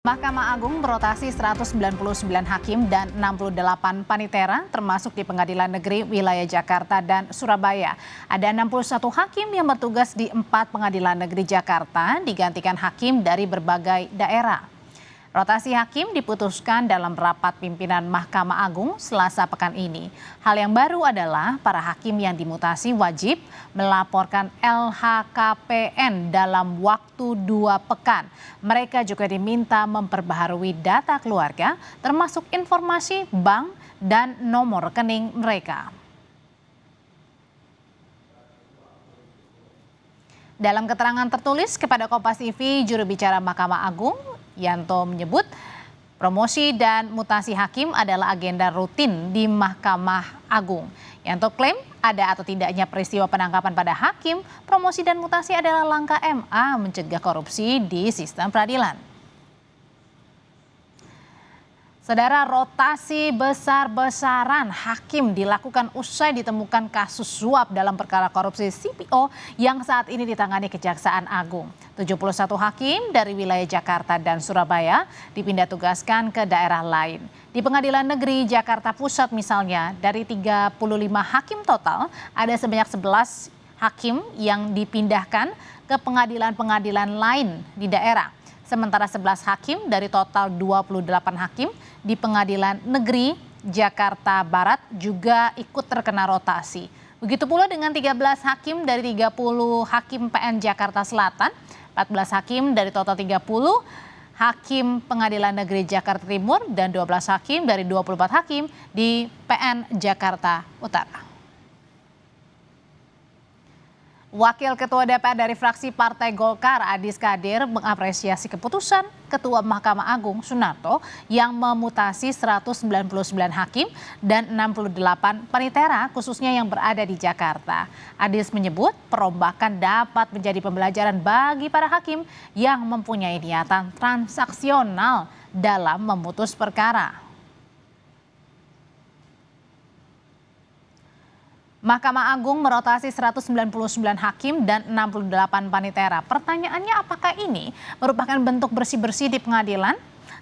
Mahkamah Agung berotasi 199 hakim dan 68 panitera termasuk di Pengadilan Negeri Wilayah Jakarta dan Surabaya. Ada 61 hakim yang bertugas di 4 Pengadilan Negeri Jakarta digantikan hakim dari berbagai daerah. Rotasi hakim diputuskan dalam rapat pimpinan Mahkamah Agung Selasa pekan ini. Hal yang baru adalah para hakim yang dimutasi wajib melaporkan LHKPN dalam waktu 2 pekan. Mereka juga diminta memperbaharui data keluarga termasuk informasi bank dan nomor rekening mereka. Dalam keterangan tertulis kepada Kompas TV, juru bicara Mahkamah Agung Yanto menyebut promosi dan mutasi hakim adalah agenda rutin di Mahkamah Agung. Yanto klaim ada atau tidaknya peristiwa penangkapan pada hakim, promosi dan mutasi adalah langkah MA mencegah korupsi di sistem peradilan. Saudara, rotasi besar-besaran hakim dilakukan usai ditemukan kasus suap dalam perkara korupsi CPO yang saat ini ditangani Kejaksaan Agung. 71 hakim dari wilayah Jakarta dan Surabaya dipindah tugaskan ke daerah lain. Di Pengadilan Negeri Jakarta Pusat misalnya, dari 35 hakim total, ada sebanyak 11 hakim yang dipindahkan ke pengadilan-pengadilan lain di daerah. Sementara 11 hakim dari total 28 hakim di Pengadilan Negeri Jakarta Barat juga ikut terkena rotasi. Begitu pula dengan 13 hakim dari 30 hakim PN Jakarta Selatan, 14 hakim dari total 30 hakim Pengadilan Negeri Jakarta Timur, dan 12 hakim dari 24 hakim di PN Jakarta Utara. Wakil Ketua DPR dari fraksi Partai Golkar Adis Kadir mengapresiasi keputusan Ketua Mahkamah Agung Sunarto yang memutasi 199 hakim dan 68 panitera khususnya yang berada di Jakarta. Adis menyebut perombakan dapat menjadi pembelajaran bagi para hakim yang mempunyai niatan transaksional dalam memutus perkara. Mahkamah Agung merotasi 199 hakim dan 68 panitera. Pertanyaannya, apakah ini merupakan bentuk bersih-bersih di pengadilan?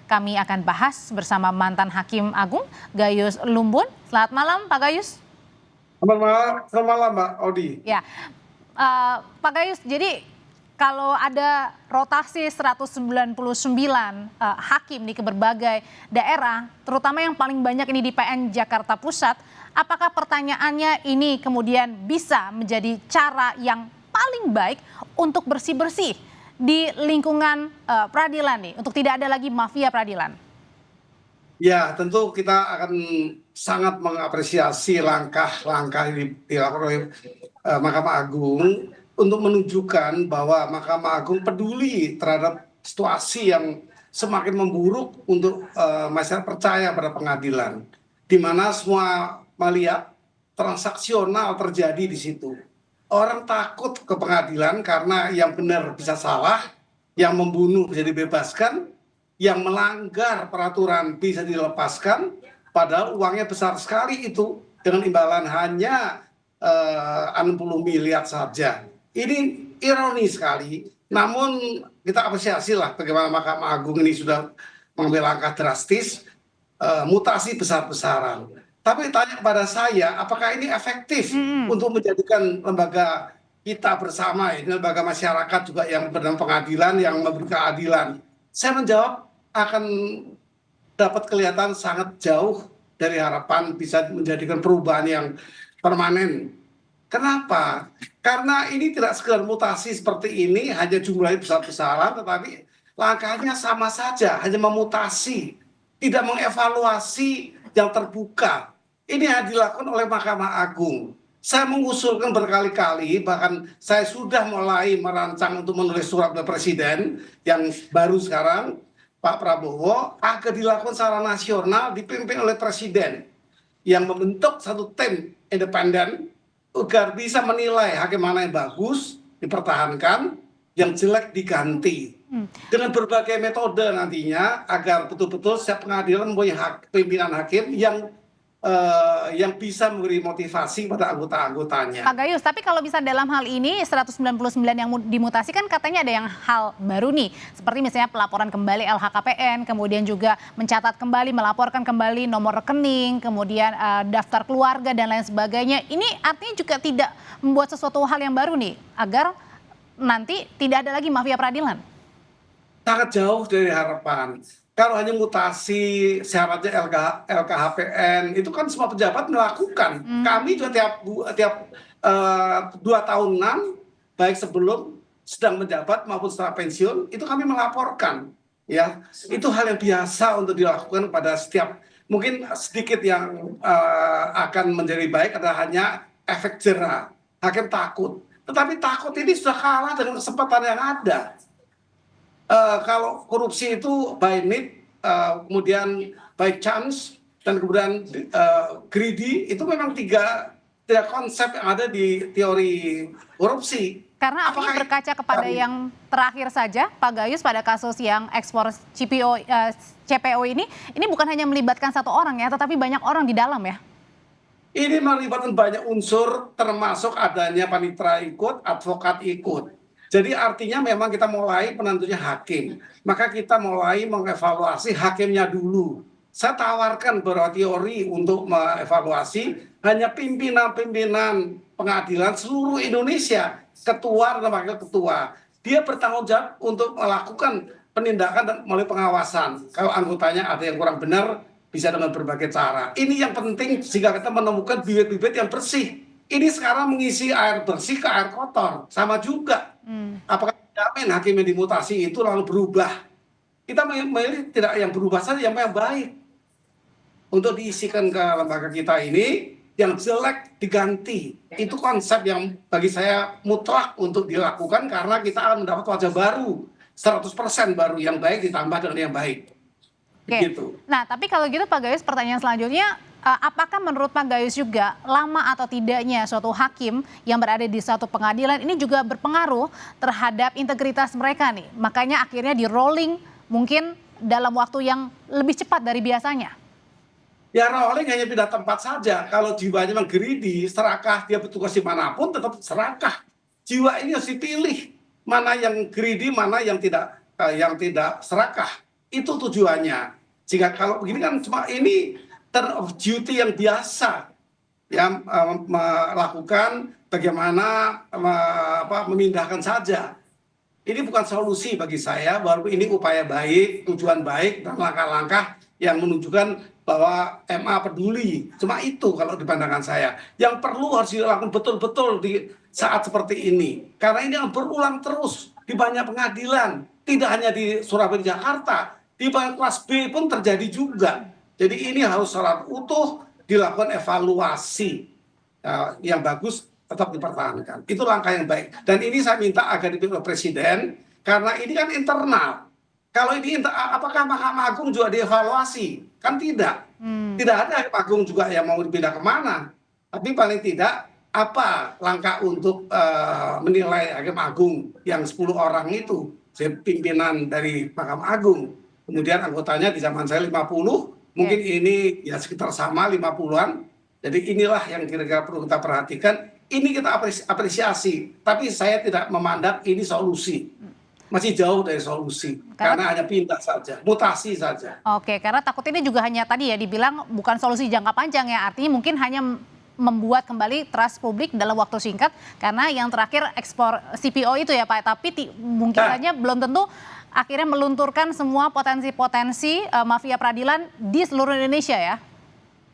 Kami akan bahas bersama mantan Hakim Agung, Gayus Lumbun. Selamat malam, Pak Gayus. Selamat malam, Mbak Audi. Ya, Pak Gayus, jadi kalau ada rotasi 199 hakim nih ke berbagai daerah, terutama yang paling banyak ini di PN Jakarta Pusat, apakah pertanyaannya ini kemudian bisa menjadi cara yang paling baik untuk bersih-bersih di lingkungan peradilan nih, untuk tidak ada lagi mafia peradilan? Ya, tentu kita akan sangat mengapresiasi langkah-langkah yang dilakukan oleh Mahkamah Agung untuk menunjukkan bahwa Mahkamah Agung peduli terhadap situasi yang semakin memburuk untuk masyarakat percaya pada pengadilan, di mana semua melihat transaksional terjadi di situ. Orang takut ke pengadilan karena yang benar bisa salah, yang membunuh bisa dibebaskan, yang melanggar peraturan bisa dilepaskan, padahal uangnya besar sekali itu dengan imbalan hanya 60 miliar saja. Ini ironi sekali, namun kita apresiasi lah bagaimana Mahkamah Agung ini sudah mengambil langkah drastis, mutasi besar-besaran. Tapi tanya kepada saya, apakah ini efektif untuk menjadikan lembaga kita bersama, ini lembaga masyarakat juga yang bernama pengadilan, yang memberi keadilan? Saya menjawab akan dapat kelihatan sangat jauh dari harapan bisa menjadikan perubahan yang permanen. Kenapa? Karena ini tidak sekedar mutasi seperti ini, hanya jumlahnya besar-besaran, tetapi langkahnya sama saja, hanya memutasi, tidak mengevaluasi yang terbuka. Ini yang dilakukan oleh Mahkamah Agung. Saya mengusulkan berkali-kali, bahkan saya sudah mulai merancang untuk menulis surat ke Presiden yang baru sekarang, Pak Prabowo, agar dilakukan secara nasional dipimpin oleh Presiden yang membentuk satu tim independen agar bisa menilai hakim mana yang bagus dipertahankan, yang jelek diganti dengan berbagai metode nantinya agar betul-betul setiap pengadilan mempunyai pimpinan hakim yang yang bisa memberi motivasi pada anggota-anggotanya. Pak Gayus, tapi kalau bisa dalam hal ini 199 yang dimutasi kan katanya ada yang hal baru nih. Seperti misalnya pelaporan kembali LHKPN, kemudian juga mencatat kembali, melaporkan kembali nomor rekening, kemudian daftar keluarga dan lain sebagainya. Ini artinya juga tidak membuat sesuatu hal yang baru nih, agar nanti tidak ada lagi mafia peradilan. Sangat jauh dari harapan. Kalau hanya mutasi syaratnya LKHPN, itu kan semua pejabat melakukan. Kami juga tiap 2 tahunan, baik sebelum sedang menjabat maupun setelah pensiun, itu kami melaporkan. Ya, itu hal yang biasa untuk dilakukan pada setiap. Mungkin sedikit yang akan menjadi baik adalah hanya efek jera. Hakim takut. Tetapi takut ini sudah kalah dengan kesempatan yang ada. Kalau korupsi itu by need, kemudian by chance, dan kemudian greedy, itu memang tiga konsep yang ada di teori korupsi. Karena artinya berkaca kepada yang terakhir saja, Pak Gayus, pada kasus yang ekspor CPO ini bukan hanya melibatkan satu orang ya, tetapi banyak orang di dalam ya. Ini melibatkan banyak unsur, termasuk adanya panitera ikut, advokat ikut. Jadi artinya memang kita mulai penentunya hakim. Maka kita mulai mengevaluasi hakimnya dulu. Saya tawarkan beberapa teori untuk mengevaluasi hanya pimpinan-pimpinan pengadilan seluruh Indonesia, ketua dan wakil ketua. Dia bertanggung jawab untuk melakukan penindakan dan melalui pengawasan. Kalau anggotanya ada yang kurang benar, bisa dengan berbagai cara. Ini yang penting jika kita menemukan bibit-bibit yang bersih. Ini sekarang mengisi air bersih ke air kotor, sama juga. Apakah jamin hakim yang dimutasi itu lalu berubah? Kita memilih tidak yang berubah saja, yang baik. Untuk diisikan ke lembaga kita ini, yang jelek diganti. Itu konsep yang bagi saya mutlak untuk dilakukan karena kita akan mendapat wajah baru, 100% baru, yang baik ditambah dengan yang baik. Begitu. Nah, tapi kalau gitu Pak Gayus, pertanyaan selanjutnya, apakah menurut Pak Gayus juga lama atau tidaknya suatu hakim yang berada di suatu pengadilan ini juga berpengaruh terhadap integritas mereka nih? Makanya akhirnya di rolling mungkin dalam waktu yang lebih cepat dari biasanya. Ya rolling hanya pindah tempat saja. Kalau jiwanya memang greedy, serakah, dia bertugas dimanapun tetap serakah. Jiwa ini harus dipilih. Mana yang greedy, mana yang tidak serakah. Itu tujuannya. Jika kalau begini kan cuma ini turn of duty yang biasa, ya, melakukan bagaimana memindahkan saja. Ini bukan solusi bagi saya, baru ini upaya baik, tujuan baik, dan langkah-langkah yang menunjukkan bahwa MA peduli. Cuma itu kalau di pandangan saya. Yang perlu harus dilakukan betul-betul di saat seperti ini. Karena ini berulang terus di banyak pengadilan. Tidak hanya di Surabaya, Jakarta. Di kelas B pun terjadi juga. Jadi ini harus secara utuh dilakukan evaluasi yang bagus, tetap dipertahankan. Itu langkah yang baik. Dan ini saya minta agar dipilih oleh Presiden, karena ini kan internal. Kalau ini apakah Mahkamah Agung juga dievaluasi? Kan tidak. Tidak ada Hakim Agung juga yang mau dipindah kemana. Tapi paling tidak apa langkah untuk menilai Hakim Agung yang 10 orang itu, pimpinan dari Mahkamah Agung. Kemudian anggotanya di zaman saya 50, mungkin ini ya sekitar sama 50-an. Jadi inilah yang kira-kira perlu kita perhatikan. Ini kita apresiasi, tapi saya tidak memandang ini solusi. Masih jauh dari solusi, karena hanya pindah saja, mutasi saja. Oke, karena takut ini juga hanya tadi ya dibilang bukan solusi jangka panjang ya, artinya mungkin hanya membuat kembali trust publik dalam waktu singkat, karena yang terakhir ekspor CPO itu ya Pak, tapi mungkin saja belum tentu akhirnya melunturkan semua potensi-potensi mafia peradilan di seluruh Indonesia ya.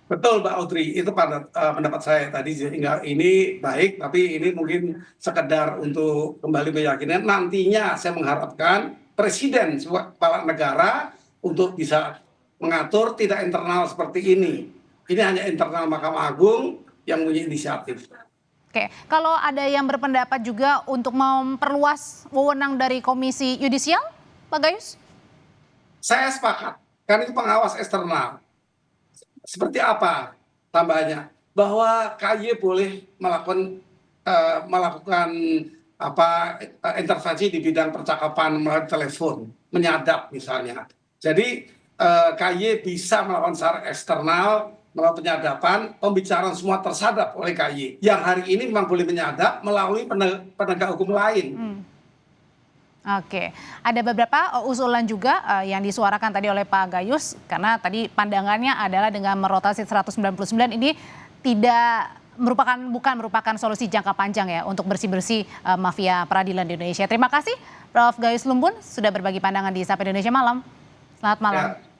Betul Mbak Audrey, itu pendapat saya tadi, sehingga ini baik, tapi ini mungkin sekedar untuk kembali meyakinkan. Nantinya saya mengharapkan Presiden sebuah kepala negara untuk bisa mengatur tidak internal seperti ini. Ini hanya internal Mahkamah Agung yang punya inisiatif. Oke, kalau ada yang berpendapat juga untuk memperluas wewenang dari Komisi Yudisial, Pak Gayus? Saya sepakat, karena itu pengawas eksternal. Seperti apa tambahnya? Bahwa KY boleh melakukan intervensi di bidang percakapan melalui telepon, menyadap misalnya. Jadi KY bisa melakukan secara eksternal melalui penyadapan, pembicaraan semua tersadap oleh KY. Yang hari ini memang boleh menyadap melalui penegak hukum lain. Oke, ada beberapa usulan juga yang disuarakan tadi oleh Pak Gayus, karena tadi pandangannya adalah dengan merotasi 199 ini bukan merupakan solusi jangka panjang ya untuk bersih-bersih mafia peradilan di Indonesia. Terima kasih Prof. Gayus Lumbun sudah berbagi pandangan di Sapa Indonesia Malam. Selamat malam. Ya.